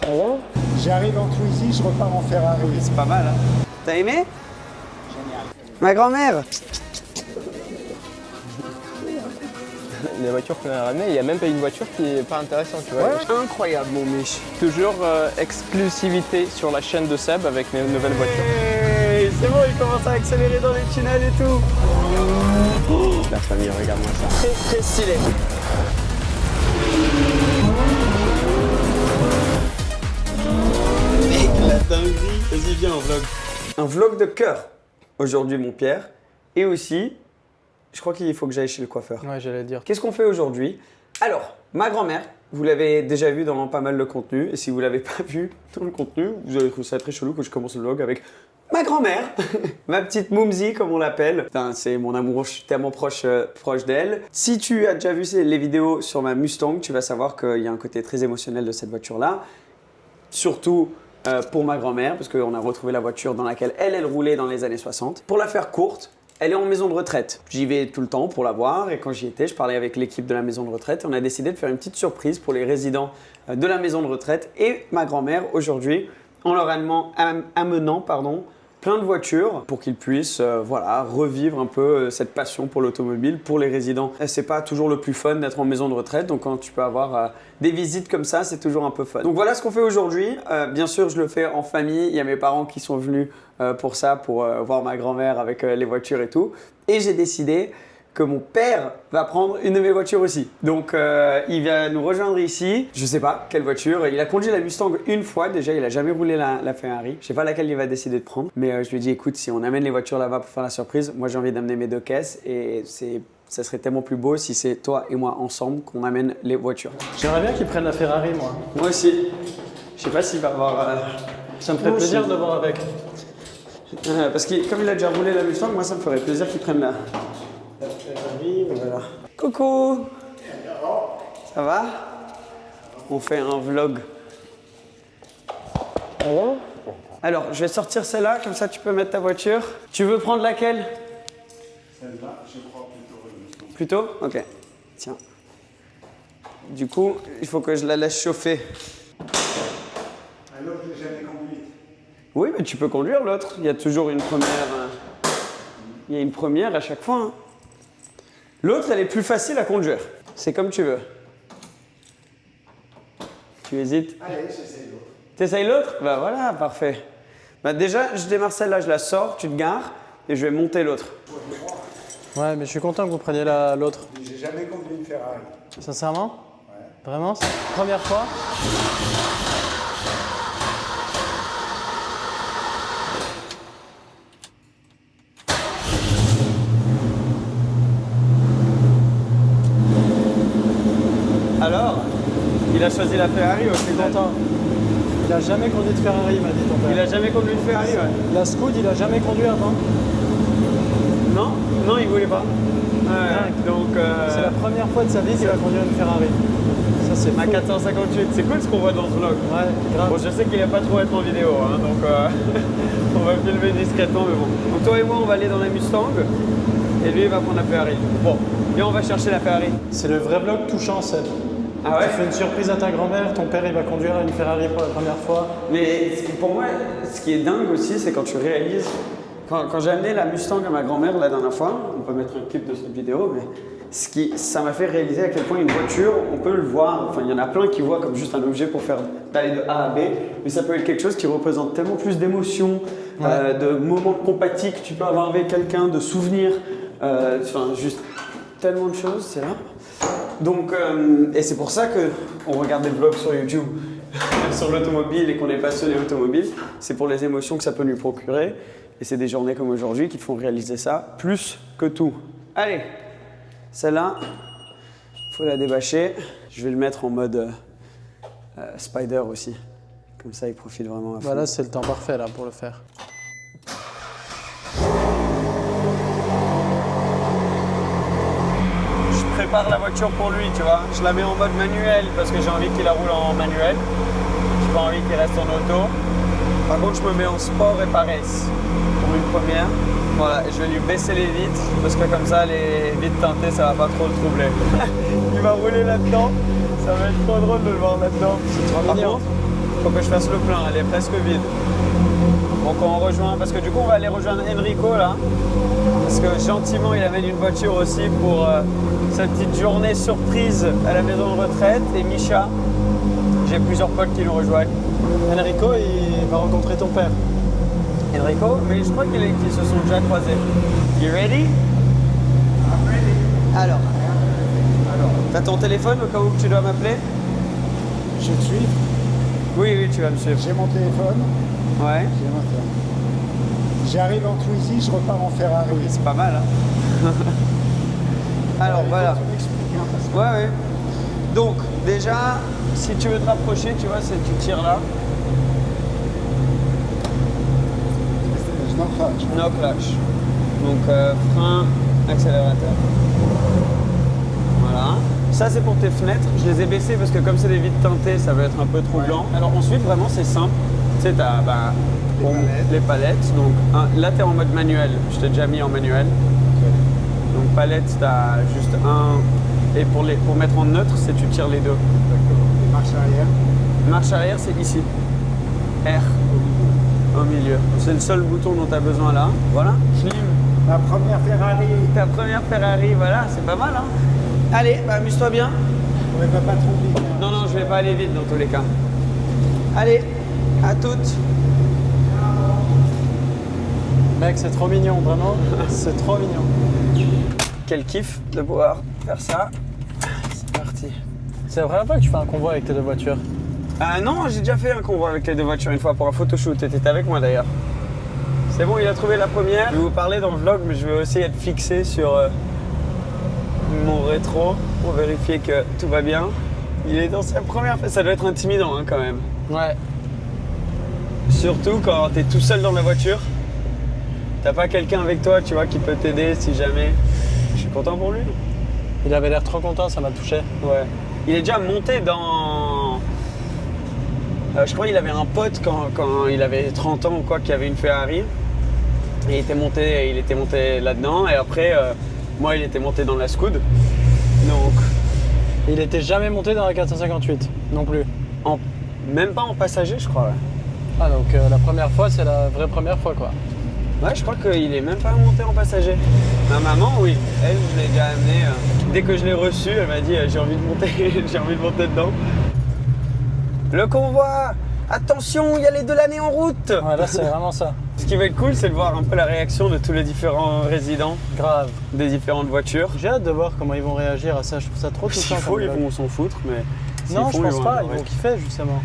Ouais. J'arrive en Twizy, je repars en Ferrari. C'est pas mal, hein. T'as aimé? Génial. Ma grand-mère. Les voitures qu'on a ramenées, il n'y a même pas une voiture qui est pas intéressante, tu vois. Ouais. Incroyable, mon Mich. Toujours exclusivité sur la chaîne de Seb avec mes nouvelles voitures. Hey, c'est bon, il commence à accélérer dans les tunnels et tout. La famille, regarde-moi ça. Très stylé. Mec, la dinguerie. Vas-y, viens, un vlog. Un vlog de cœur aujourd'hui, mon Pierre. Et aussi, je crois qu'il faut que j'aille chez le coiffeur. Ouais, j'allais dire. Qu'est-ce qu'on fait aujourd'hui? Alors, ma grand-mère, vous l'avez déjà vu dans pas mal de contenu. Et si vous ne l'avez pas vu dans le contenu, vous allez trouver ça très chelou que je commence le vlog avec ma grand-mère, ma petite Moumzi comme on l'appelle. C'est mon amour, je suis tellement proche d'elle. Si tu as déjà vu les vidéos sur ma Mustang, tu vas savoir qu'il y a un côté très émotionnel de cette voiture-là. Surtout pour ma grand-mère, parce qu'on a retrouvé la voiture dans laquelle elle roulait dans les années 60. Pour la faire courte, elle est en maison de retraite. J'y vais tout le temps pour la voir et quand j'y étais, je parlais avec l'équipe de la maison de retraite et on a décidé de faire une petite surprise pour les résidents de la maison de retraite et ma grand-mère aujourd'hui en leur amenant plein de voitures pour qu'ils puissent revivre un peu cette passion pour l'automobile pour les résidents. C'est pas toujours le plus fun d'être en maison de retraite, donc quand tu peux avoir des visites comme ça, c'est toujours un peu fun. Donc voilà ce qu'on fait aujourd'hui. Bien sûr, je le fais en famille. Il y a mes parents qui sont venus pour ça, pour voir ma grand-mère avec les voitures et tout. Et j'ai décidé que mon père va prendre une de mes voitures aussi. Donc il va nous rejoindre ici. Je sais pas quelle voiture. Il a conduit la Mustang une fois déjà. Il a jamais roulé la Ferrari. Je sais pas laquelle il va décider de prendre. Mais je lui ai dit écoute, si on amène les voitures là-bas pour faire la surprise, moi j'ai envie d'amener mes deux caisses et ça serait tellement plus beau si c'est toi et moi ensemble qu'on amène les voitures. J'aimerais bien qu'ils prennent la Ferrari, moi. Moi aussi. Je sais pas s'il va avoir. Ça me ferait plaisir de voir avec. Parce que comme il a déjà roulé la Mustang, moi ça me ferait plaisir qu'il prenne la Ferrari. Voilà. Coucou. Ça va? On fait un vlog. Alors, je vais sortir celle-là, comme ça tu peux mettre ta voiture. Tu veux prendre laquelle? Celle-là, je crois plutôt. Plutôt? Ok. Tiens. Du coup, il faut que je la laisse chauffer. Alors, je l'ai jamais conduite. Oui, mais tu peux conduire l'autre. Il y a toujours une première. Il y a une première à chaque fois. Hein. L'autre, elle est plus facile à conduire. C'est comme tu veux. Tu hésites? Allez, j'essaie l'autre. T'essayes l'autre? Bah voilà, parfait. Bah déjà, je démarre celle-là, je la sors, tu te gares et je vais monter l'autre. Ouais, mais je suis content que vous preniez l'autre. J'ai jamais conduit une Ferrari. Sincèrement? Ouais. Vraiment? C'est la première fois? Alors, il a choisi la Ferrari au Je suis final. content. Il a jamais conduit de Ferrari, m'a dit ton père. Il a jamais conduit une Ferrari, ouais. La Scoot, il a jamais conduit avant. Non? Non, il voulait pas. Dingue. Donc, C'est la première fois de sa vie qu'il va conduire une Ferrari. Ça, c'est ma fou. 458. C'est cool ce qu'on voit dans ce vlog. Ouais, grave. Bon, je sais qu'il va pas trop être en vidéo, hein, donc on va filmer discrètement, mais bon. Donc toi et moi, on va aller dans la Mustang et lui, il va prendre la Ferrari. Bon, et on va chercher la Ferrari. C'est le vrai vlog touchant, Seb. Ah ouais? Tu fais une surprise à ta grand-mère, ton père il va conduire une Ferrari pour la première fois. Mais pour moi, ce qui est dingue aussi, c'est quand tu réalises. Quand j'ai amené la Mustang à ma grand-mère la dernière fois, on peut mettre un clip de cette vidéo, mais ça m'a fait réaliser à quel point une voiture, on peut le voir. Enfin, il y en a plein qui voient comme juste un objet pour faire d'aller de A à B, mais ça peut être quelque chose qui représente tellement plus d'émotions, de moments compatibles que tu peux avoir avec quelqu'un, de souvenirs, enfin juste tellement de choses, c'est là. Donc, et c'est pour ça qu'on regarde des vlogs sur YouTube sur l'automobile et qu'on est passionné automobile. C'est pour les émotions que ça peut lui procurer. Et c'est des journées comme aujourd'hui qui te font réaliser ça plus que tout. Allez, celle-là, il faut la débâcher. Je vais le mettre en mode Spider aussi. Comme ça, il profite vraiment à fond. Voilà, c'est le temps parfait là pour le faire. Je prépare la voiture pour lui, tu vois. Je la mets en mode manuel parce que j'ai envie qu'il la roule en manuel. J'ai pas envie qu'il reste en auto. Par contre, je me mets en sport et paresse pour une première. Voilà, et je vais lui baisser les vitres parce que comme ça, les vitres teintées, ça va pas trop le troubler. Il va rouler là-dedans. Ça va être trop drôle de le voir là-dedans. C'est trop Par mignon. contre, Faut que je fasse le plein, elle est presque vide. Donc on rejoint, parce que du coup on va aller rejoindre Enrico là. Parce que gentiment il amène une voiture aussi pour sa petite journée surprise à la maison de retraite. Et Misha, j'ai plusieurs potes qui nous rejoignent. Enrico, il va rencontrer ton père. Enrico, mais je crois qu'ils se sont déjà croisés. You ready? Alors, t'as ton téléphone au cas où tu dois m'appeler? Je te suis. Oui, tu vas me suivre. J'ai mon téléphone. Ouais, J'ai mon téléphone. J'arrive en Twizy, je repars en Ferrari. c'est pas mal. Hein. Alors Il faut voilà. que tu m'expliques, hein, parce que Ouais. Donc, déjà, si tu veux te rapprocher, tu vois, tu tires là. je n'en fâche. No clutch. Donc, frein, accélérateur. Voilà. Ça, c'est pour tes fenêtres. Je les ai baissées parce que comme c'est des vitres teintées, ça va être un peu troublant. Alors ensuite, vraiment, c'est simple. Tu sais, t'as les palettes. Donc là, tu es en mode manuel. Je t'ai déjà mis en manuel. Donc palette, tu as juste un. Et pour mettre en neutre, c'est tu tires les deux. D'accord. Et marche arrière. Marche arrière, c'est ici. R. Au milieu. C'est le seul bouton dont tu as besoin là. Voilà. Slim. Ma première Ferrari. Ta première Ferrari, voilà, c'est pas mal. Hein. Allez, bah, amuse-toi bien. Ouais, va pas trop vite. Hein. Non, je vais pas aller vite dans tous les cas. Allez, à toutes. Mec, c'est trop mignon, vraiment. C'est trop mignon. Quel kiff de pouvoir faire ça. C'est parti. C'est la première fois que tu fais un convoi avec tes deux voitures. Non, j'ai déjà fait un convoi avec les deux voitures une fois pour un photoshoot. Tu étais avec moi d'ailleurs. C'est bon, il a trouvé la première. Je vais vous parler dans le vlog, mais je vais aussi être fixé sur mon rétro pour vérifier que tout va bien. Il est dans sa première fois. Ça doit être intimidant hein, quand même. Ouais. Surtout quand tu es tout seul dans la voiture. T'as pas quelqu'un avec toi, tu vois, qui peut t'aider si jamais. Je suis content pour lui. Il avait l'air trop content, ça m'a touché. Ouais. Il est déjà monté dans. Je crois qu'il avait un pote quand il avait 30 ans ou quoi, qui avait une Ferrari. Et il était monté là-dedans. Et après, moi, il était monté dans la Scoot. Donc, Il était jamais monté dans la 458 non plus. même pas en passager, je crois. Ouais. Ah donc la première fois, c'est la vraie première fois quoi. Ouais, je crois qu'il est même pas monté en passager. Ma maman, oui. Elle, je l'ai déjà amené. Dès que je l'ai reçue, elle m'a dit j'ai envie de monter, j'ai envie de monter dedans. Le convoi. Attention, il y a les Delaney en route. Ouais, là c'est vraiment ça. Ce qui va être cool, c'est de voir un peu la réaction de tous les différents résidents Grave. des différentes voitures. J'ai hâte de voir comment ils vont réagir à ça. Je trouve ça trop touchant. S'il faut, comme ils vlog. vont s'en foutre, mais. s'il Non, faut, je pense pas. adorer. Ils vont kiffer justement.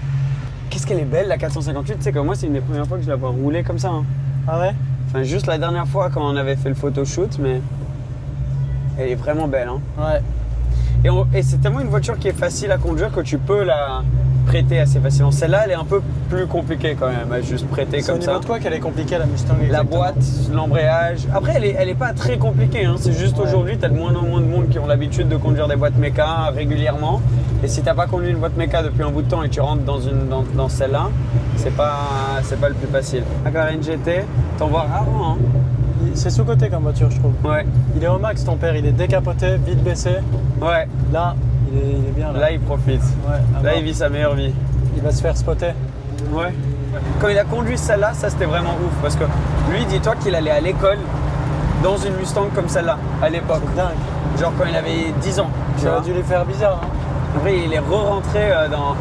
Qu'est-ce qu'elle est belle la 458, tu sais que moi c'est une des premières fois que je la vois rouler comme ça. Hein. Ah ouais. Enfin juste la dernière fois quand on avait fait le photoshoot, mais elle est vraiment belle. Hein. Ouais. Et c'est tellement une voiture qui est facile à conduire que tu peux la prêter assez facilement. Celle-là elle est un peu plus compliquée quand même à juste prêter C'est au comme niveau ça. de quoi qu'elle est compliquée la Mustang La exactement. boîte, l'embrayage. Après, elle est pas très compliquée. Hein. C'est juste Ouais. aujourd'hui, tu as de moins en moins de monde qui ont l'habitude de conduire des boîtes méca régulièrement. Et si tu n'as pas conduit une boîte méca depuis un bout de temps et tu rentres dans celle-là, c'est pas le plus facile. La Carène GT, t'en vois rarement. Hein. C'est sous-côté comme voiture, je trouve. Ouais, Il est au max ton père, il est décapoté, vite baissé. ouais. Là, il est bien là. Là, il profite. Ouais, à Là, mort. il vit sa meilleure vie. Il va se faire spotter. Ouais. Quand il a conduit celle-là, ça c'était vraiment ouf. Parce que lui, dis-toi qu'il allait à l'école dans une Mustang comme celle-là, à l'époque. C'est dingue. Genre quand il avait 10 ans. tu Ça vois. a dû lui faire bizarre. Hein. Après, il est re-rentré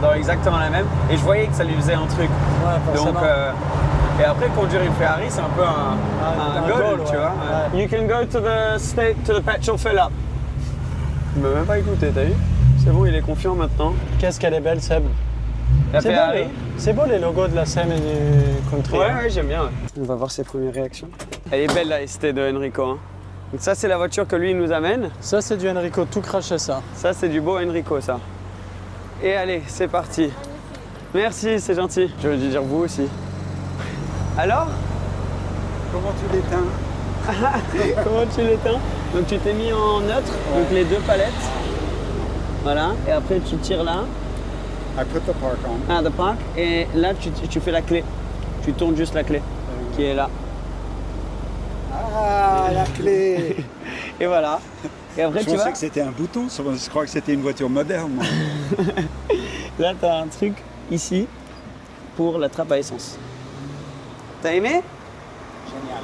dans exactement la même et je voyais que ça lui faisait un truc. Ouais, Donc, forcément. et après, conduire une Ferrari, c'est un peu un goal, tu ouais. vois. Ouais. You can go to the petrol fill up. Il m'a même pas écouté, t'as vu? C'est bon, il est confiant maintenant. Qu'est-ce qu'elle est belle, Seb. La C'est Ferrari. beau, c'est beau les logos de la SEM et du Country. Ouais, hein. ouais, j'aime bien. On va voir ses premières réactions. Elle est belle la ST de Enrico. Hein. Donc ça, c'est la voiture que lui il nous amène. Ça, c'est du Enrico tout craché, ça. Ça, c'est du beau Enrico, ça. Et allez, c'est parti. Merci, c'est gentil. J'aurais dû dire vous aussi. Alors, Comment tu l'éteins? comment tu l'éteins? Donc tu t'es mis en neutre, donc les deux palettes. Voilà, et après tu tires là, I put the park on. à the park, et là tu fais la clé. Tu tournes juste la clé qui est là. Ah, la clé. Et voilà. Et après Je tu pensais vas. que c'était un bouton. Je crois que c'était une voiture moderne. moi. Là tu as un truc ici. pour la trappe à essence. T'as aimé? Génial.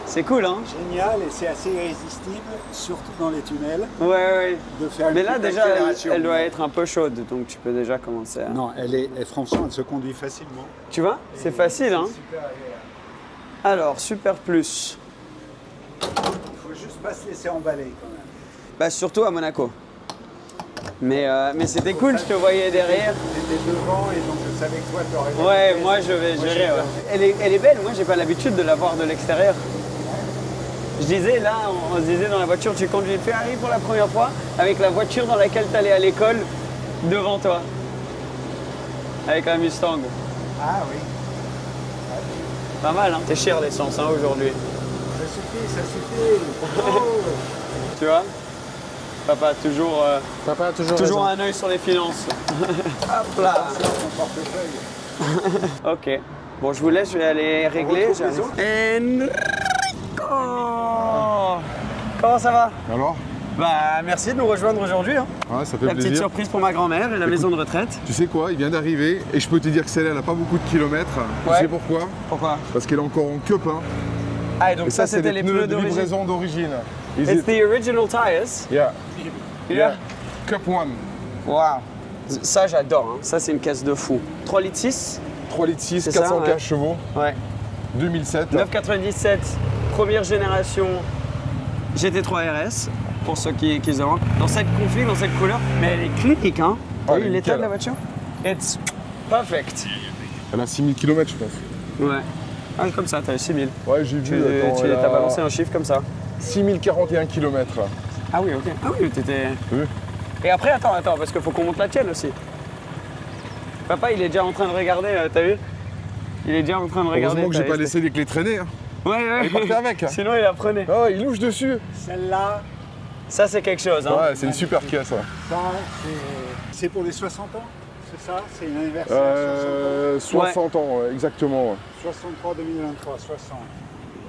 C'est cool, hein? Génial, et c'est assez irrésistible, surtout dans les tunnels, Ouais. de faire une Mais là, petite déjà, accélération. elle doit être un peu chaude, donc tu peux déjà commencer à... Non, franchement, elle se conduit facilement. Tu vois? C'est facile, hein? C'est super agréable. Alors, Super Plus. Il faut juste pas se laisser emballer quand même. Bah, surtout à Monaco. Mais c'était cool, je te voyais derrière. J'étais devant et donc je savais que toi tu aurais... Ouais, moi je vais gérer. Ouais. Elle est belle, moi j'ai pas l'habitude de la voir de l'extérieur. Je disais là, on se disait dans la voiture, tu conduis une Ferrari pour la première fois avec la voiture dans laquelle tu allais à l'école devant toi. Avec la Mustang. Ah oui, Pas mal, hein? C'est cher l'essence hein, aujourd'hui. ça suffit. Oh. Tu vois? Papa, toujours, Papa a toujours toujours raison. un œil sur les finances. Hop là. Mon portefeuille. Ok. Bon, je vous laisse, je vais aller régler. retrouve les autres. Enrico! Comment ça va? Alors? Bah, merci de nous rejoindre aujourd'hui. Hein. Ouais, ça fait La petite plaisir. surprise pour ma grand-mère et la maison de retraite. Tu sais quoi, il vient d'arriver et je peux te dire que celle-là, elle n'a pas beaucoup de kilomètres. Ouais. Tu sais pourquoi? Pourquoi? Parce qu'elle est encore en cup 1. Ah, et donc Et ça, c'est c'était des les pneus de d'origine. livraison d'origine. It's the original tires. Yeah. Yeah. Cup 1. Wow. Ça, j'adore. Hein. Ça, c'est une caisse de fou. 3 litres 6. 3 litres 6, C'est ça, 415 ouais. chevaux, Ouais. 2007. 997, première génération GT3 RS, pour ceux qui se demandent. Dans cette config, dans cette couleur, mais elle est clinique, hein. T'as Ah, vu elle est l'état de nickel. la voiture? It's perfect. Elle a 6000 km, je pense. Ouais. Ah, comme ça, t'as eu 6000. Ouais, j'ai Tu vu. attends, elle t'as a balancé un chiffre comme ça. 6041 km. Ah oui, ok. Ah oui, t'étais... Oui. Et après, attends, parce qu'il faut qu'on monte la tienne aussi. Papa, il est déjà en train de regarder, t'as vu? Il est déjà en train de regarder. Heureusement que j'ai ta pas ST. laissé les clés traîner. Hein. Ouais. Il partait avec. Sinon, il la prenait. Ah, il louche dessus. Celle-là, Ça, c'est quelque chose, hein. Ouais, c'est une super caisse. Ouais. ça, c'est pour les 60 ans. C'est ça? C'est une anniversaire 60 ans, ouais, exactement. Ouais. 63 2023, 60.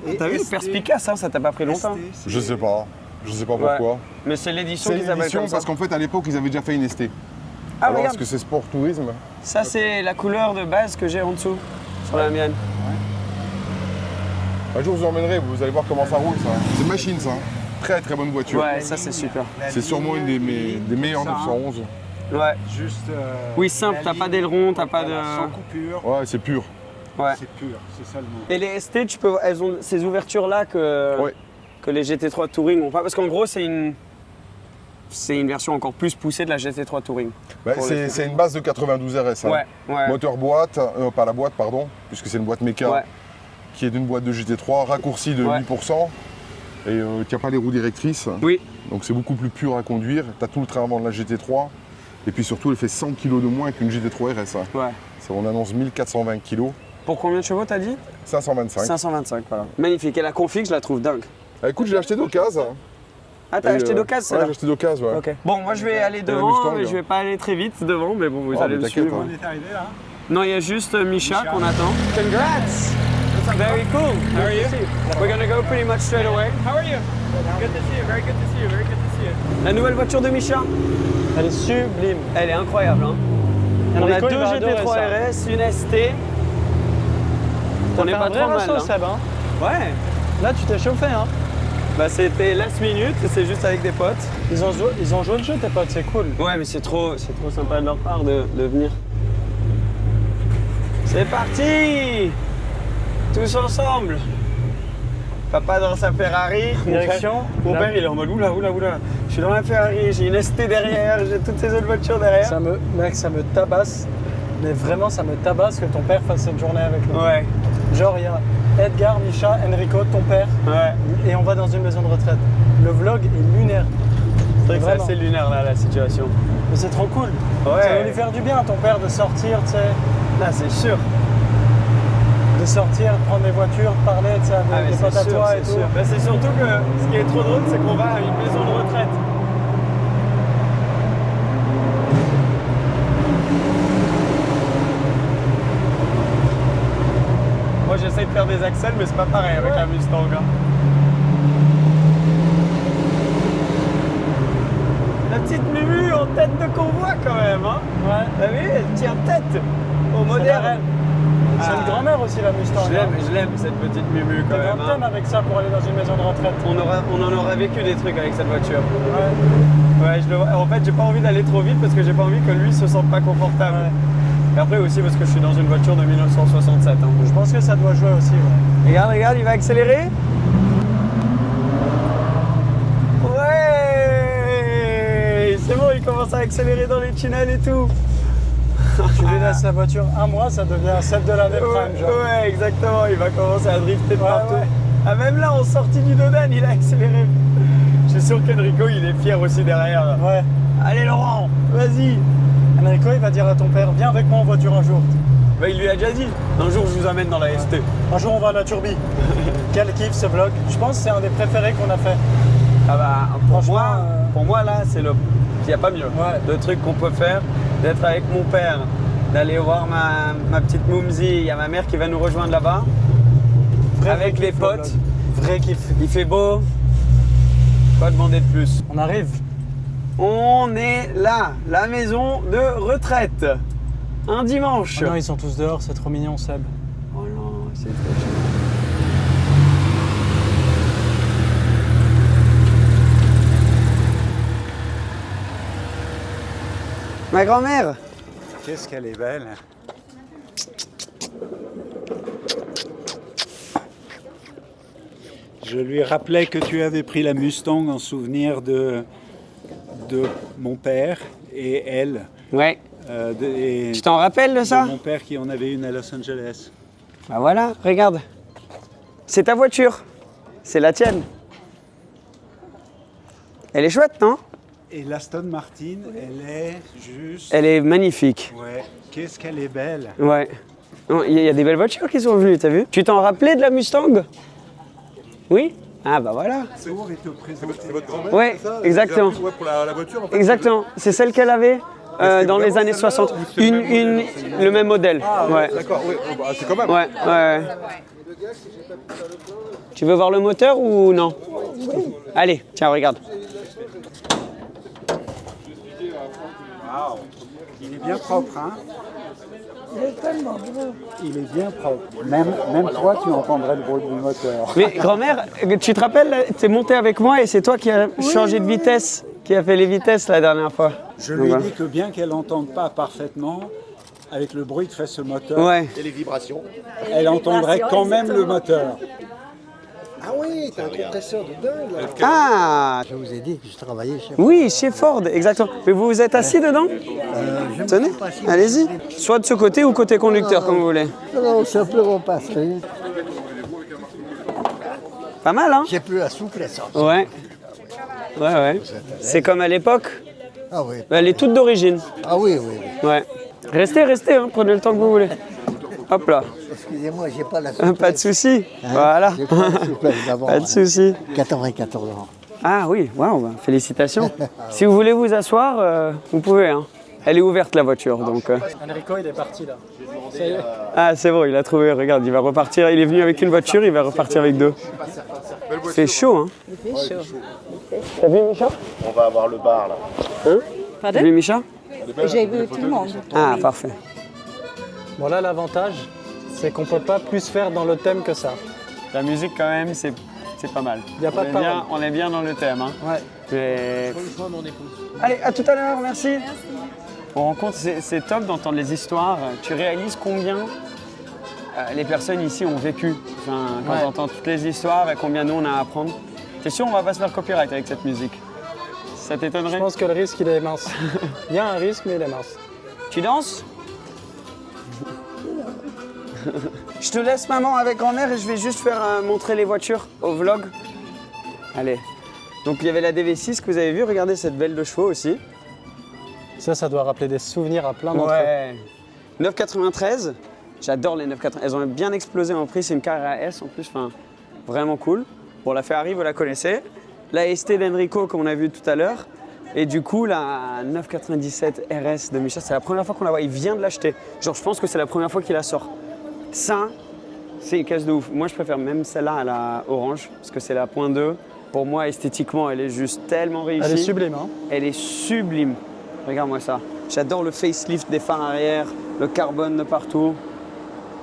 Et T'as vu, ST, perspicace, hein, ça t'a pas pris longtemps. ST, c'est- Je sais pas. Je sais pas pourquoi. Mais c'est l'édition C'est qu'ils appellent l'édition comme ça. parce qu'en fait à l'époque ils avaient déjà fait une ST. Ah, Alors regarde, est-ce que c'est sport tourisme? ça c'est la couleur de base que j'ai en dessous, sur la mienne. Un jour je vous emmènerai, vous allez voir comment ça roule ça. C'est une machine ça. Très très bonne voiture. Ouais, ça c'est super. La C'est sûrement une des meilleures ça, hein. 911. Ouais. Juste. Oui, simple, la t'as pas ligne, d'aileron, t'as pas voilà, Sans de... coupure. Ouais, c'est pur. Ouais. C'est pur, c'est ça le mot. Et les ST, elles ont ces ouvertures-là que les GT3 Touring ont pas. Parce qu'en gros, c'est une version encore plus poussée de la GT3 Touring. Bah, Pour les c'est une base de 92 RS. hein. Ouais. Moteur boîte, pas la boîte pardon, puisque c'est une boîte méca Ouais. qui est d'une boîte de GT3, raccourcie de Ouais. 8%. Et qui n'a pas les roues directrices. Oui. Donc c'est beaucoup plus pur à conduire. Tu as tout le train avant de la GT3. Et puis surtout, elle fait 100 kg de moins qu'une GT3 RS. hein. Ouais. On annonce 1420 kg. Pour combien de chevaux t'as dit? 525. 525, voilà. Magnifique. Et la config, je la trouve dingue. Ah, écoute, je l'ai acheté d'occasion. Ah, t'as Et, acheté d'occasion, Ouais, celle-là? j'ai acheté d'occasion, ouais. Ok. Bon, moi je vais aller la devant, Mustang, mais hein. je vais pas aller très vite devant, mais bon, vous Oh, allez mais le t'inquiète, suivre. hein. On est arrivé là. Non, il y a juste Misha qu'on attend. Congrats! Very cool. How are you? We're gonna go pretty much straight away. How are you? Good to see you. Very good to see you. Very good to see you. La nouvelle voiture de Misha, Elle est sublime. elle est incroyable. Hein. On a Enrico, il deux va adorer GT3 ça. RS, une ST. On est T'as pas fait trop un vrai mal. rassaut, Hein. Seb, hein. Ouais. Là, tu t'es chauffé, hein. Bah c'était last minute, c'est juste avec des potes. Ils ont joué le jeu, tes potes, c'est cool. Ouais, mais c'est trop sympa de leur part de venir. C'est parti! Tous ensemble! Papa dans sa Ferrari. Direction. Mon père, il est en mode oula. Je suis dans la Ferrari, j'ai une ST derrière, j'ai toutes ces autres voitures derrière. Mec, ça me tabasse. Mais vraiment, ça me tabasse que ton père fasse cette journée avec nous. Ouais, Genre, il y a Edgar, Misha, Enrico, ton père, ouais. et on va dans une maison de retraite. Le vlog est lunaire. C'est vrai que c'est Vraiment. assez lunaire là, la situation. Mais c'est trop cool. Ouais. Ça va lui faire du bien à ton père de sortir, tu sais. Là, c'est sûr. De sortir, de prendre les voitures, de parler, tu sais, avec Ah, mais des c'est potes à sûr, toi et c'est tout. sûr. Bah, c'est surtout que ce qui est trop drôle, c'est qu'on va à une maison de retraite. Moi, j'essaie de faire des accels, mais c'est pas pareil avec la Mustang. Hein. La petite Mumu en tête de convoi quand même. Hein. Ouais. T'as vu, elle tient tête au C'est la moderne. reine. C'est une grand-mère aussi la Mustang. Je l'aime cette petite Mumu quand T'es même. dans le thème avec ça pour aller dans une maison de retraite. On en aura vécu des trucs avec cette voiture. Ouais. Ouais, en fait, j'ai pas envie d'aller trop vite parce que j'ai pas envie que lui se sente pas confortable. Ouais. Et après aussi parce que je suis dans une voiture de 1967. Hein. Je pense que ça doit jouer aussi. Ouais. Regarde, il va accélérer. Ouais, c'est bon, il commence à accélérer dans les tunnels et tout. Tu lui laisses la voiture un mois, ça devient celle de l'année prime. Genre. Ouais, exactement, il va commencer à drifter de partout. Ouais. Ah, même là, en sortie du Dodan, il a accéléré. Je suis sûr qu'Enrico, il est fier aussi derrière. Ouais. Allez Laurent, vas-y. Enrico, il va dire à ton père, viens avec moi en voiture un jour. Bah, il lui a déjà dit. Un jour, je vous amène dans la ST. Un jour, on va à la Turbie. Quel kiff ce vlog. Je pense que c'est un des préférés qu'on a fait. Ah bah, Franchement, pour moi là, c'est le. Il n'y a pas mieux. Ouais. Le truc qu'on peut faire, d'être avec mon père, d'aller voir ma petite Moumzi. Il y a ma mère qui va nous rejoindre là-bas. Avec les kiff, le potes. vlog. Vrai kiff. Il fait beau. Quoi demander de plus? On arrive. On est là, la maison de retraite. Un dimanche. Oh non, ils sont tous dehors, c'est trop mignon, Seb. Oh non, c'est trop chou. Ma grand-mère. Qu'est-ce qu'elle est belle. Je lui rappelais que tu avais pris la Mustang en souvenir de mon père et elle. Ouais. Et Tu t'en rappelles de ça? de mon père qui en avait une à Los Angeles. Bah voilà, regarde. C'est ta voiture. C'est la tienne. Elle est chouette, non? Et l'Aston Martin, elle est juste... Elle est magnifique. Ouais, qu'est-ce qu'elle est belle. Ouais. Il y a des belles voitures qui sont venues, t'as vu? Tu t'en rappelais de la Mustang? Oui? Ah bah voilà. C'est votre grand-mère, Ouais, c'est ça? exactement. Vous avez appris, pour la voiture, en fait, Exactement. C'est celle qu'elle avait c'est dans les vraiment années celle-là 60. ou c'est le même modèle Le même modèle. Ouais. D'accord, oui, bah, c'est quand même. Ouais. Tu veux voir le moteur ou non? Allez, tiens, regarde. Il est bien propre, hein? Il est bien propre. Même toi, tu entendrais le bruit du moteur. Mais grand-mère, tu te rappelles, t'es montée avec moi et c'est toi qui as changé de vitesse, qui a fait les vitesses la dernière fois. Je lui ai dit que bien qu'elle n'entende pas parfaitement, avec le bruit que fait ce moteur, Ouais. Et les vibrations. elle entendrait quand même le moteur. Ah oui, t'as un compresseur de dingue là. Ah, Je vous ai dit que je travaillais chez oui, chez Ford, exactement. Mais vous vous êtes assis dedans? je me Tenez, suis pas assis. allez-y. Soit de ce côté ou côté conducteur, comme vous voulez. Non, simplement parce que Pas mal, hein? j'ai plus la souplesse. Ouais. Ouais. C'est comme à l'époque. Ah oui, Elle est toute d'origine. ah oui, oui, oui. Ouais. Restez, hein, prenez le temps que vous voulez. Hop là. Excusez-moi, j'ai pas la souplesse. Pas de souci. Hein, Voilà. j'ai pas la souplesse d'avant. Pas de souci. 94 ans. Ah oui, waouh, bah, félicitations. Si vous voulez vous asseoir, vous pouvez. Hein. Elle est ouverte la voiture, donc. Enrico, il est parti là. Ça y est. Ah c'est bon, il a trouvé. Regarde, il va repartir. Il est venu avec une voiture, il va repartir avec deux. Il fait chaud, hein. Il fait chaud. T'as vu Micha? On va avoir le bar là. T'as vu Micha? J'ai vu tout le monde. Ah parfait. Bon là, l'avantage, c'est qu'on peut pas plus faire dans le thème que ça. La musique quand même, c'est pas mal. Y a pas de parole. On est bien dans le thème. Hein. Ouais. Mais... Allez, à tout à l'heure, merci. On rencontre, c'est top d'entendre les histoires. Tu réalises combien les personnes ici ont vécu. Enfin, quand Ouais. on entend toutes les histoires et combien nous on a à apprendre. T'es sûr on va pas se faire copyright avec cette musique? Ça Je t'étonnerait? pense que le risque, il est mince. Il y a un risque, mais il est mince. Tu danses? Je te laisse maman avec grand-mère et je vais juste faire montrer les voitures au vlog. Allez. Donc il y avait la DV6 que vous avez vu, regardez cette belle de chevaux aussi. Ça doit rappeler des souvenirs à plein d'entre eux. Ouais. 993, j'adore les 993. Elles ont bien explosé en prix, c'est une Carrera S en plus, enfin vraiment cool. Bon, la Ferrari, vous la connaissez. La ST d'Enrico qu'on a vu tout à l'heure. Et du coup, la 997 RS de Michel, c'est la première fois qu'on la voit. Il vient de l'acheter. Genre, je pense que c'est la première fois qu'il la sort. Ça, c'est une caisse de ouf. Moi, je préfère même celle-là à la orange, parce que c'est la .2. Pour moi, esthétiquement, elle est juste tellement réussie. Elle est sublime, hein. Elle est sublime. Regarde-moi ça. J'adore le facelift des phares arrière, le carbone de partout.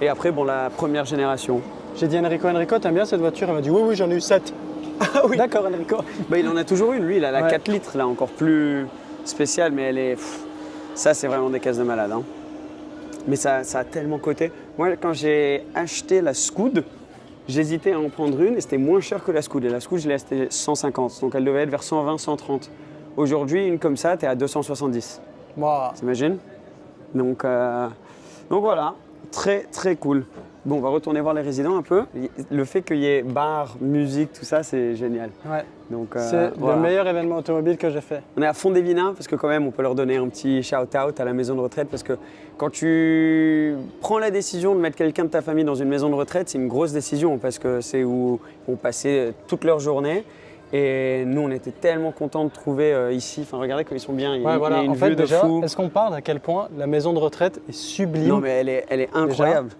Et après, bon, la première génération. J'ai dit Enrico, t'aimes bien cette voiture? Il m'a dit oui, j'en ai eu 7. Ah oui. D'accord, Enrico. Bah, il en a toujours une, lui, il a la Ouais. 4 litres, là, encore plus spéciale, mais elle est. Ça, c'est vraiment des caisses de malade. Hein. Mais ça a tellement coté. Moi, quand j'ai acheté la Scoot, j'hésitais à en prendre une et c'était moins cher que la Scoot. Et la Scoot, je l'ai achetée 150, donc elle devait être vers 120, 130. Aujourd'hui, une comme ça, t'es à 270. Wow. T'imagines? Donc voilà, très très cool. Bon, on va retourner voir les résidents un peu. Le fait qu'il y ait bar, musique, tout ça, c'est génial. Ouais. Donc, C'est voilà. le meilleur événement automobile que j'ai fait. On est à fond des Vins parce que quand même, on peut leur donner un petit shout-out à la maison de retraite parce que quand tu prends la décision de mettre quelqu'un de ta famille dans une maison de retraite, c'est une grosse décision parce que c'est où ils vont passer toute leur journée. Et nous, on était tellement contents de trouver ici. Enfin, regardez comme ils sont bien. Il y a, Ouais, il y voilà. a une En fait, vue de déjà, fou. est-ce qu'on parle à quel point la maison de retraite est sublime? Non, mais elle est incroyable.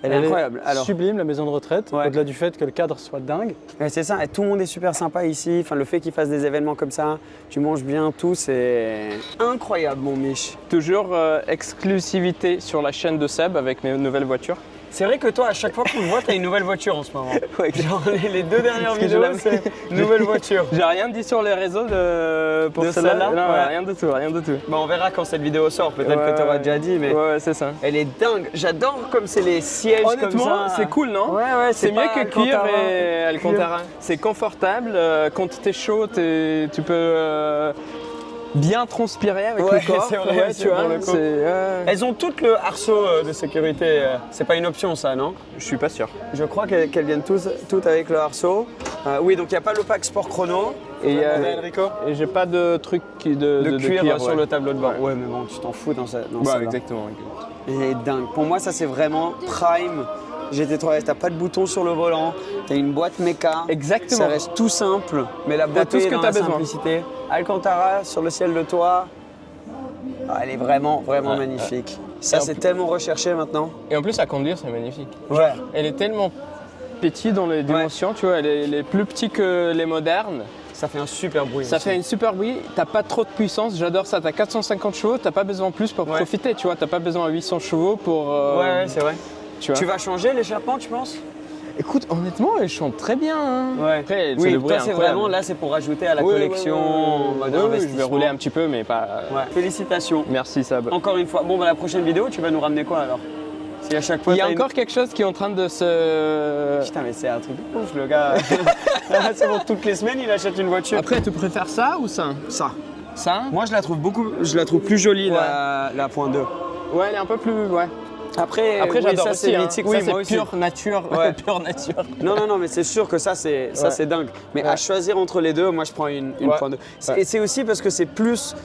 Elle est incroyable. Alors, Sublime, la maison de retraite, Ouais. au-delà du fait que le cadre soit dingue. ouais, c'est ça. Et tout le monde est super sympa ici. Enfin, le fait qu'ils fassent des événements comme ça, tu manges bien, tout, c'est incroyable, mon Mich. Toujours exclusivité sur la chaîne de Seb avec mes nouvelles voitures. C'est vrai que toi, à chaque fois qu'on te voit, t'as une nouvelle voiture en ce moment. Ouais, Genre, les 2 dernières Parce que vidéos, je l'aime. c'est nouvelle voiture. J'ai rien dit sur les réseaux pour De celle-là. celle-là? Non, Ouais. rien du tout, rien du tout. Bon, on verra quand cette vidéo sort. Peut-être Ouais, que tu auras ouais. déjà dit, mais Ouais, c'est ça. elle est dingue. J'adore comme c'est les sièges comme Honnêtement, ça. c'est cool, non? Ouais, C'est mieux pas que cuir Alcantara. et Alcantara. C'est confortable. Quand t'es chaud, tu peux bien transpirer avec Ouais, le corps. c'est vrai, Ouais, c'est tu vois. pour le coup. c'est- Elles ont toutes le arceau de sécurité. C'est pas une option, ça, non? Je suis pas sûr. Je crois qu'elles viennent toutes avec le arceau. Oui, donc il n'y a pas le pack sport chrono. Et Enrico. et j'ai pas de truc De cuir sur ouais. le tableau de bord. Ouais. Ouais, mais bon, tu t'en fous dans ça. Ouais, exactement. Elle est dingue. Pour moi, ça, c'est vraiment prime GT3 S. T'as pas de bouton sur le volant, t'as une boîte méca. Exactement. Ça reste tout simple, mais la beauté tout ce que dans t'as la besoin. simplicité. Alcantara sur le ciel de toit. Ah, elle est vraiment Ouais, magnifique. Ça, Et en c'est plus- tellement recherché maintenant. Et en plus, à conduire, c'est magnifique. Ouais. Elle est tellement petite dans les dimensions, tu vois, elle est plus petite que les modernes. Ça fait un super bruit. Ça aussi. fait une super bruit, t'as pas trop de puissance, j'adore ça, t'as 450 chevaux, t'as pas besoin de plus pour Ouais. profiter, tu vois, t'as pas besoin de 800 chevaux pour... Ouais, c'est vrai. tu vois. Tu vas changer l'échappement, tu penses? Écoute, honnêtement, elle chante très bien. Hein. Ouais. Après, Oui, le bruit toi, est c'est incroyable. vraiment là, c'est pour rajouter à la Oui, collection. en mode Oui, je vais investissement. rouler un petit peu, mais pas... Ouais. Félicitations. Merci Sab. Encore une fois. Bon, bah, la prochaine vidéo, tu vas nous ramener quoi alors? Si à chaque fois. Il y a t'as une- encore quelque chose qui est en train de se... Putain, mais c'est un truc de ouf, le gars. C'est bon, toutes les semaines, il achète une voiture. Après, tu préfères ça ou ça? Ça. Ça? Moi, je la trouve plus jolie, Ouais. la point 2. Ouais, elle est un peu plus... Ouais. Après, Après, oui, j'adore ça, aussi. c'est hein. mythique. Ça, Oui, moi c'est aussi. pure nature. Ouais. Pure nature. Non, mais c'est sûr que ça, c'est dingue. Mais à choisir entre les deux, moi, je prends une Ouais. point 2. Ouais. Et c'est aussi parce que c'est plus.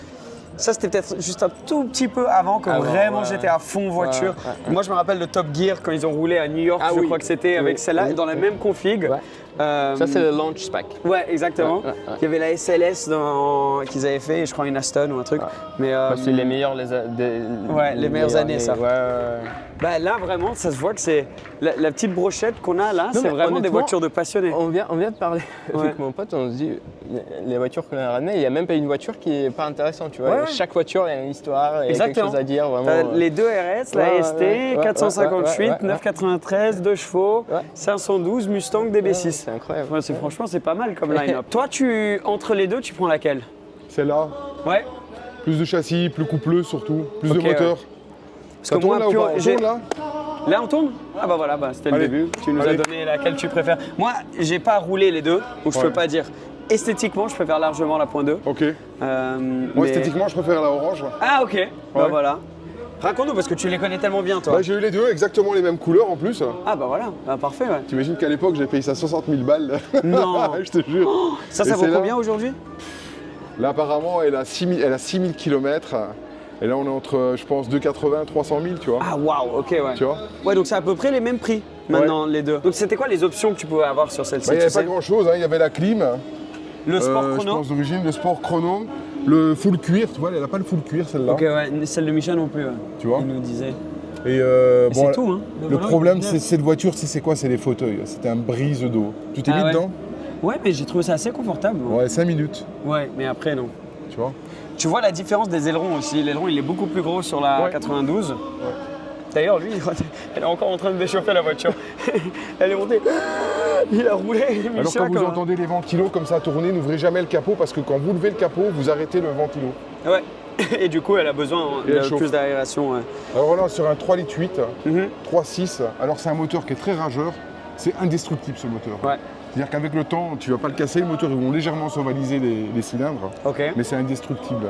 Ça, c'était peut-être juste un tout petit peu avant que Avant, vraiment ouais. j'étais à fond voiture. Ouais. Moi, je me rappelle de Top Gear quand ils ont roulé à New York, Ah je oui. crois que c'était avec Oui. celle-là, Oui. dans la même config. Ouais. Ça, c'est le launch pack. Ouais, exactement. Ouais, ouais, ouais. Il y avait la SLS qu'ils avaient fait, et je crois une Aston ou un truc. Ouais. Mais Bah, c'est les meilleurs les meilleures années, ça. Ouais. bah, là, vraiment, ça se voit que c'est la petite brochette qu'on a là, Non, c'est mais vraiment des honnêtement, voitures de passionnés. On vient de parler Ouais. avec mon pote, on se dit, les voitures qu'on a ramenées, il n'y a même pas une voiture qui est pas intéressante, tu vois. Ouais. Chaque voiture, il y a une histoire, il y a quelque Exactement. chose à dire, vraiment. T'as les deux RS, la Ouais, ST, ouais, ouais, 458, ouais, ouais, ouais. 993, 2 chevaux, Ouais. 512, Mustang DB6. C'est incroyable. Ouais, franchement, c'est pas mal comme line-up. Toi, entre les deux, tu prends laquelle? Celle-là, Ouais. plus de châssis, plus coupleux surtout, plus Ok, de moteur. Parce Ça que tourne moi, là ou pur- pas? On j'ai- tourne là Là, on tourne? Ah bah voilà, c'était le Allez. début. Tu nous as Allez. donné laquelle tu préfères. Moi, j'ai pas roulé les deux, donc je Ouais. peux pas dire. Esthétiquement, je préfère largement la point 2. Ok. Moi, mais- esthétiquement, je préfère la orange. Ah ok, bah Ouais. voilà. Raconte-nous parce que tu les connais tellement bien toi. Bah, j'ai eu les deux, exactement les mêmes couleurs en plus. Ah bah voilà, bah, parfait ouais. T'imagines qu'à l'époque, j'ai payé ça 60 000 balles. Non. Je te jure. Ça Et vaut celle-là combien aujourd'hui? Là, apparemment, elle a 6000 km. Et là, on est entre, je pense, 280 300 000, tu vois. Ah waouh, ok ouais. Tu vois. Ouais donc c'est à peu près les mêmes prix maintenant les deux. Donc c'était quoi les options que tu pouvais avoir sur celle-ci Bah, il n'y tu avait pas sais grand-chose, hein. Il y avait la clim, Le sport je chrono. pense d'origine, le sport chrono, le full cuir, tu vois, elle n'a pas le full cuir celle-là, Ok ouais, celle de Michel non plus. Ouais. tu vois. Il nous disait. Et Et bon, c'est tout hein. le problème, c'est cette voiture, c'est quoi? C'est les fauteuils. C'était un brise d'eau. Tu t'es Ah mis ouais. dedans? Ouais mais j'ai trouvé ça assez confortable. moi. Ouais, 5 minutes, Ouais mais après non. tu vois. Tu vois la différence des ailerons aussi. L'aileron il est beaucoup plus gros sur la Ouais. 92. D'ailleurs, lui, elle est encore en train de déchauffer la voiture. Elle est montée. Il a roulé. Alors quand vous entendez les ventilos comme ça tourner, n'ouvrez jamais le capot parce que quand vous levez le capot, vous arrêtez le ventilo. Ouais. Et du coup, elle a besoin Et elle de chauffe. plus d'aération. Ouais. Alors voilà, sur un 3,8 litres, Mhm. 3,6, alors c'est un moteur qui est très rageur, c'est indestructible ce moteur. Ouais. C'est-à-dire qu'avec le temps, tu vas pas le casser, le moteur, ils vont légèrement s'ovaliser les cylindres, Ok. mais c'est indestructible.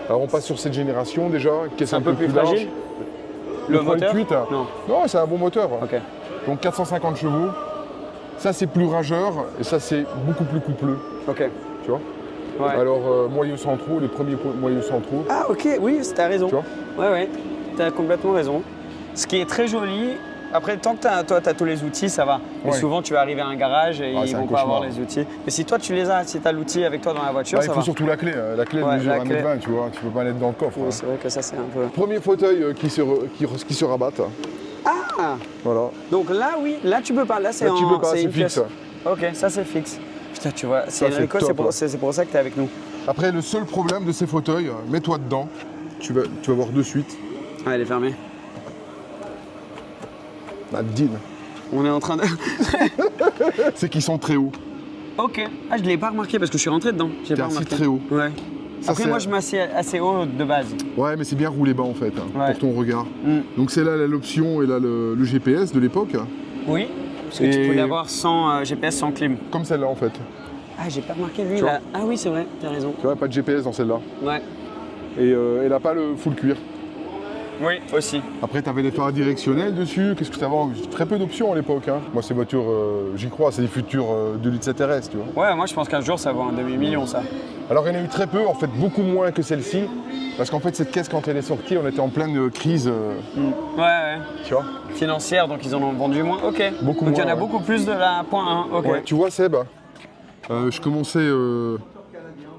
Alors on passe sur cette génération déjà, qui est C'est un peu plus fragile. large. Le moteur 3,8, Non. non, c'est un bon moteur. Ok. Donc 450 chevaux, ça c'est plus rageur et ça c'est beaucoup plus coupleux, Ok. tu vois. Ouais. Alors moyeux centraux, les premiers moyeux centraux, Ah, ok. Oui, t'as raison. tu vois. Ouais, ouais. T'as complètement raison. Ce qui est très joli. Après, tant que toi, tu as tous les outils, ça va. Mais Ouais. souvent, tu vas arriver à un garage et Ah, ils c'est un vont pas avoir cauchemar. les outils. Mais si toi, tu les as, si tu as l'outil avec toi dans la voiture, Bah, il ça faut va. surtout la clé. La clé elle Ouais, mesure la 1,20 m, tu vois. Tu peux pas la mettre dans le coffre. Oui, hein. c'est vrai que ça, c'est un peu. Premier fauteuil qui se rabatte. Ah. Voilà. Donc là, oui, là, tu peux pas. Là, c'est Là, tu en- peux pas, c'est une fixe. pièce. Ok, ça, c'est fixe. Putain, tu vois, c'est Ça, Enrico, c'est c'est top. pour ça que tu es avec nous. Après, le seul problème de ces fauteuils, mets-toi dedans. Tu vas voir de suite. Ah, elle est fermée. Bah, deal. On est en train de. C'est qu'ils sont très hauts. Ok. Ah, je l'ai pas remarqué parce que je suis rentré dedans. J'ai T'es pas assis remarqué. très haut. Ouais. Ça, Après, c'est- moi, je m'assieds assez haut de base. Ouais, mais c'est bien roulé bas en fait, hein, Ouais. pour ton regard. Mm. Donc c'est là l'option et là le GPS de l'époque, Oui. Parce que tu Et- peux l'avoir sans GPS, sans clim. comme celle-là en fait. Ah, j'ai pas remarqué lui Tu vois là. Ah oui, c'est vrai, t'as raison. Tu vois, pas de GPS dans celle-là. Ouais. Et elle n'a pas le full cuir. Oui, aussi. Après, tu avais les phares directionnels dessus. Qu'est-ce que tu avais? Très peu d'options à l'époque. Hein. Moi, ces voitures, j'y crois, c'est des futurs de l'XTRS, tu vois. Ouais, moi je pense qu'un jour ça vaut un demi-million ça. Alors, il y en a eu très peu, en fait, beaucoup moins que celle-ci. Parce qu'en fait, cette caisse, quand elle est sortie, on était en pleine crise, Ouais, ouais. tu vois. Financière, donc ils en ont vendu moins. Ok. Beaucoup donc il y en moins, a ouais. beaucoup plus de la point 1. Ok. Ouais, tu vois, Seb, je commençais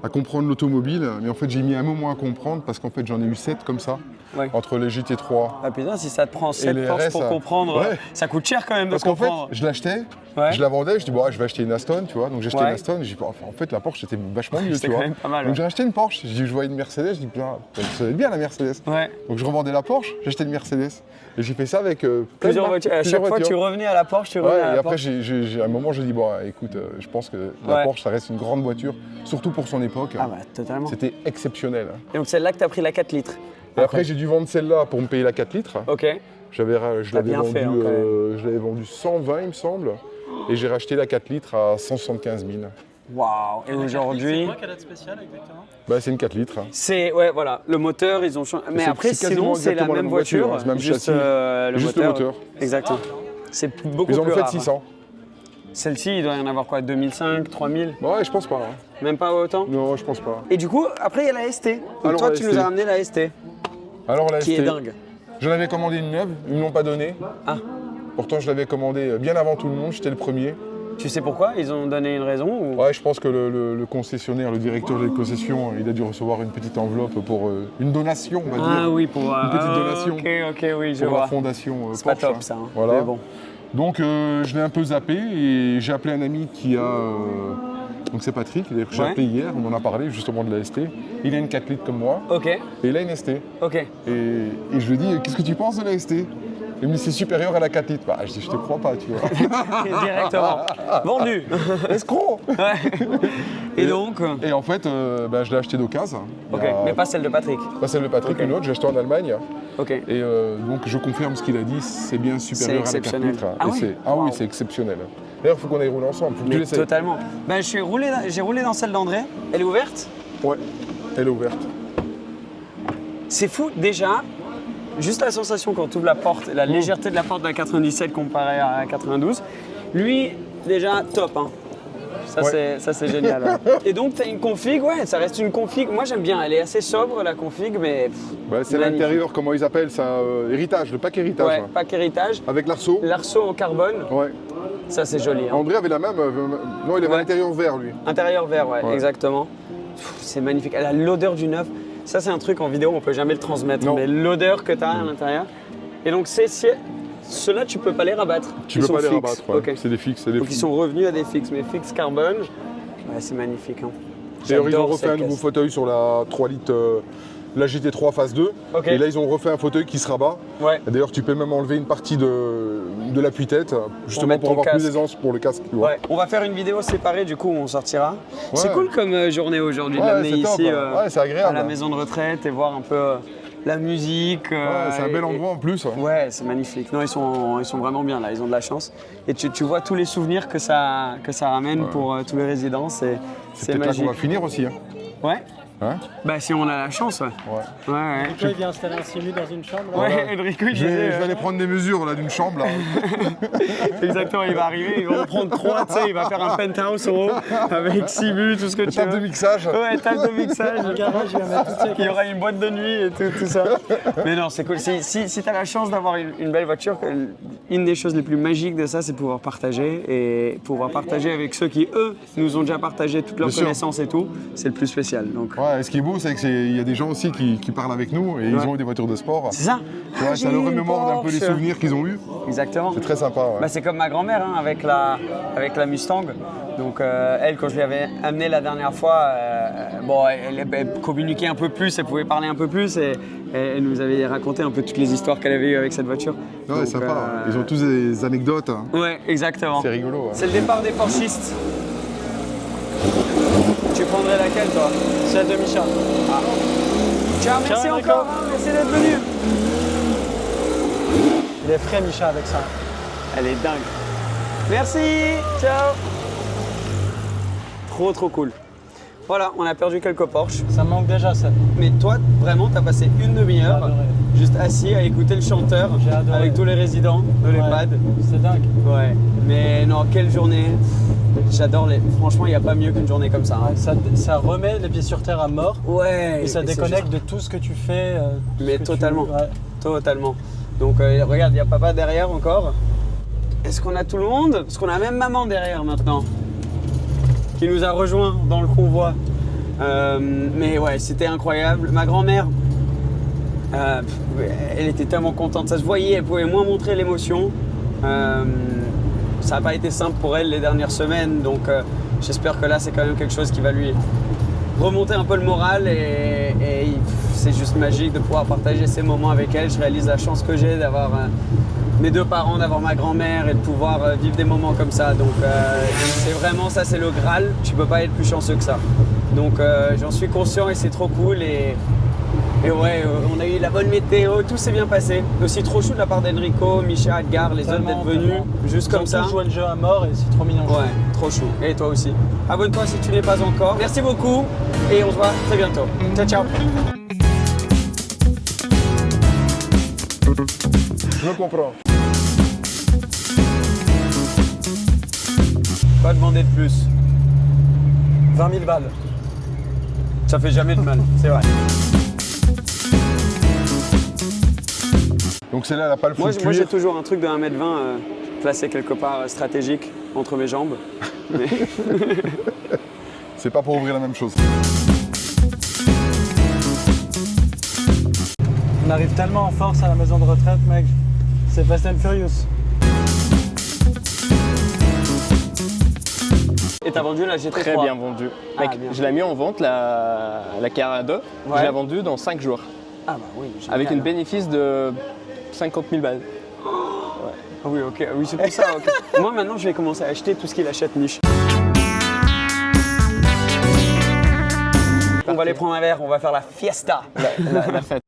à comprendre l'automobile, mais en fait, j'ai mis un moment à comprendre parce qu'en fait, j'en ai eu 7 comme ça, Ouais. entre les GT3. Ah putain, si ça te prend 7 les Porsche RS, pour ça- comprendre, Ouais. ça coûte cher quand même de Parce qu'en fait, comprendre. je l'achetais, Ouais. je la vendais, je dis, bon, je vais acheter une Aston, tu vois. Donc j'ai acheté Ouais. une Aston, j'ai dit, bon, en fait, la Porsche, c'était vachement mieux, C'était tu quand vois. même pas mal, Donc ouais. j'ai acheté une Porsche, je dis, je vois une Mercedes, je dis, putain, ça va être bien la Mercedes. Ouais. Donc je revendais la Porsche, j'ai acheté une Mercedes. Et j'ai fait ça avec Plusieurs voitures. À chaque fois tu voitures. revenais à la Porsche, tu Ouais, revenais à et la après, Porsche. à un moment, j'ai dit, bon, écoute, je pense que la Ouais. Porsche, ça reste une grande voiture, surtout pour son époque. Ah bah totalement. C'était exceptionnel. Et donc celle-là que t'as pris la 4 litres. Et après, j'ai dû vendre celle-là pour me payer la 4 litres. Ok. Je l'avais bien vendu, fait, hein, quand même. je l'avais vendu 120, il me semble. Et j'ai racheté la 4 litres à 175 000. Waouh. Et aujourd'hui. C'est quoi qu'elle a de spécial exactement? Bah, c'est une 4 litres. C'est ouais voilà le moteur ils ont changé mais c'est- après c'est quasiment sinon c'est la exactement même voiture, hein, c'est le même juste, châssis. le Juste moteur. le moteur. Exactement. C'est beaucoup Ils en ont plus fait rare. 600. Celle-ci il doit y en avoir quoi 2005, 3000, Ouais, je pense pas. hein. même pas autant. Non, je pense pas. Et du coup après il y a la ST. Donc Alors, toi la tu ST. nous as ramené la ST Alors la qui ST, est dingue. j'en avais commandé une neuve, ils me l'ont pas donnée. Ah. Pourtant, je l'avais commandée bien avant tout le monde, j'étais le premier. Tu sais pourquoi ils ont donné une raison ou... Ouais, je pense que le concessionnaire, le directeur de la concession, il a dû recevoir une petite enveloppe pour une donation, on va Ah dire, oui pour Une petite donation. Ok oui je pour la vois. fondation C'est pas Porsche, top ça. hein. Voilà. Mais bon. Donc je l'ai un peu zappé et j'ai appelé un ami qui a... donc c'est Patrick, que j'ai Ouais. appelé hier, on en a parlé justement de la ST. Il a une 4 litres comme moi Ok et il a une ST. ok. Et je lui ai dit, qu'est-ce que tu penses de la ST? Il me dit, c'est supérieur à la 4 litres. Bah, je dis, je te crois pas, tu vois. Directement. Vendu. Escroc. Ouais. Et donc Et en fait, je l'ai acheté d'occasion. ok mais pas celle de Patrick. Pas celle de Patrick, Ok. une autre, j'ai acheté en Allemagne. Ok. Et donc je confirme ce qu'il a dit, c'est bien supérieur à la 4 exceptionnel. litres. Ah Et oui oui, Wow. c'est exceptionnel. D'ailleurs, il faut qu'on aille rouler ensemble, faut que tu Mais l'essayes. totalement. Ben, j'ai roulé dans celle d'André. Elle est ouverte. Ouais, elle est ouverte. C'est fou déjà. Juste la sensation quand tu ouvres la porte, la légèreté de la porte de la 97 comparée à la 92. Lui, déjà top. Hein. Ça c'est génial. hein. Et donc tu as une config, ouais, ça reste une config. Moi j'aime bien, elle est assez sobre la config, mais Bah, c'est magnifique. l'intérieur, comment ils appellent ça, héritage, le pack héritage. Ouais, pack héritage. Avec l'arceau. L'arceau en carbone, Ouais. ça c'est joli. hein. André avait la même. Non, il avait Ouais. l'intérieur vert, lui. Intérieur vert, ouais, Ouais. exactement. C'est magnifique. Elle a l'odeur du neuf. Ça, c'est un truc en vidéo, on peut jamais le transmettre. Non. Mais l'odeur que tu as à l'intérieur. Et donc, ceux-là, tu peux pas les rabattre. Tu Ils peux sont pas les fixes. rabattre. Ouais. Ok. C'est des fixes. C'est des Donc, ils fixes. sont revenus à des fixes, mais fixes carbone. Ouais, c'est magnifique. Hein. D'ailleurs, ils ont J'adore refait cette un nouveau caisse. fauteuil sur la 3 litres la GT3 phase 2. Ok. Et là, ils ont refait un fauteuil qui se rabat. Ouais. Et d'ailleurs, tu peux même enlever une partie de l'appui-tête, justement mettre pour ton avoir plus casque. d'aisance pour le casque. Tu vois. Ouais. On va faire une vidéo séparée, du coup, on sortira. Ouais. C'est cool comme journée aujourd'hui de Ouais, l'amener c'est top. ici Ouais, c'est agréable. à la maison de retraite et voir un peu la musique. Ouais, c'est un bel endroit en plus. Ouais. Ouais, c'est magnifique. Non, ils sont vraiment bien là, ils ont de la chance. Et tu vois tous les souvenirs que ça ramène pour tous les résidents, c'est C'est peut-être là magique. qu'on va finir aussi. Hein. Ouais. Hein bah si on a la chance, ouais. Ouais. Ouais, Toi, il vient installer un simu dans une chambre. là. ouais. Enrico, il Je vais disait, aller prendre des mesures là d'une chambre là. exactement, il va arriver, il va en prendre 3, tu sais, il va faire un penthouse en haut avec 6 buts, tout ce que tu Table de veux. mixage. Ouais, table de mixage. Le garage, il va mettre toutes ses Il y aura une boîte de nuit et tout ça. Mais non, c'est cool. Si tu as la chance d'avoir une belle voiture, une des choses les plus magiques de ça, c'est pouvoir partager. Et pouvoir partager avec ceux qui, eux, nous ont déjà partagé toutes leurs Bien sûr. connaissances et tout, c'est le plus spécial. Donc, Ouais, et ce qui est beau, c'est qu'il y a des gens aussi qui parlent avec nous et ils ont eu des voitures de sport. c'est ça. Tu vois, ça leur remémore un peu les souvenirs qu'ils ont eus. Exactement. C'est très sympa. Ouais. Bah, c'est comme ma grand-mère hein, avec la Mustang. Donc elle, quand je lui avais amené la dernière fois, bon, elle communiquait un peu plus, elle pouvait parler un peu plus et elle nous avait raconté un peu toutes les histoires qu'elle avait eues avec cette voiture. Ouais, Donc, sympa. Ils ont tous des anecdotes. Hein. Ouais, exactement. C'est rigolo. Ouais. C'est le départ des Porschistes. Tu prendrais laquelle toi? Celle de Micha. Ciao, merci Ciao, encore, Enrico. hein, merci d'être venu. Il est frais, Micha, avec ça. Elle est dingue. Merci, ciao. Trop cool. Voilà, on a perdu quelques Porsche. Ça me manque déjà, cette. Mais toi, vraiment, t'as passé une demi-heure J'ai adoré. juste assis à écouter le chanteur J'ai adoré. avec tous les résidents de l'EHPAD. C'est dingue. Ouais, mais non, quelle journée. J'adore les. Franchement, il n'y a pas mieux qu'une journée comme ça. hein. Ça remet les pieds sur terre à mort. Ouais. Et ça mais c'est déconnecte de tout ce que tu fais. tout Mais ce que totalement. Ouais. Totalement. Donc regarde, il y a papa derrière encore. Est-ce qu'on a tout le monde? Parce qu'on a même maman derrière maintenant, qui nous a rejoints dans le convoi. Mais ouais, c'était incroyable. Ma grand-mère, elle était tellement contente, ça se voyait, elle pouvait moins montrer l'émotion. Ça n'a pas été simple pour elle les dernières semaines, donc j'espère que là c'est quand même quelque chose qui va lui remonter un peu le moral et c'est juste magique de pouvoir partager ces moments avec elle. Je réalise la chance que j'ai d'avoir mes deux parents, d'avoir ma grand-mère et de pouvoir vivre des moments comme ça. Donc c'est vraiment ça, c'est le Graal. Tu peux pas être plus chanceux que ça. Donc j'en suis conscient et c'est trop cool. Et ouais, on a eu la bonne météo, tout s'est bien passé. Aussi trop chou de la part d'Enrico, Micha, Edgar, les autres d'être venus juste comme ça. Ils ont tous joué le jeu à mort et c'est trop mignon. Ouais, trop chou. Et toi aussi. Abonne-toi si tu n'es pas encore. Merci beaucoup et on se voit très bientôt. Ciao, ciao. Je comprends. Pas demander de plus. 20 000 balles. Ça fait jamais de mal, c'est vrai. Donc celle-là, elle n'a pas le full Moi j'ai cuir. toujours un truc de 1m20 placé quelque part stratégique entre mes jambes. Mais C'est pas pour ouvrir la même chose. On arrive tellement en force à la maison de retraite, mec. C'est Fast and Furious. Et t'as vendu la GT3? Très bien vendu. Ah, Mec, bien. je l'ai mis en vente, la Carrera 2. Ouais. Je l'ai vendue dans 5 jours. Ah bah oui, génial. Avec un bénéfice de 50 000 balles. Ah oui, ok, oui c'est pour ça. ok. Moi maintenant je vais commencer à acheter tout ce qu'il achète niche. On va aller prendre un verre, on va faire la fiesta. La fête.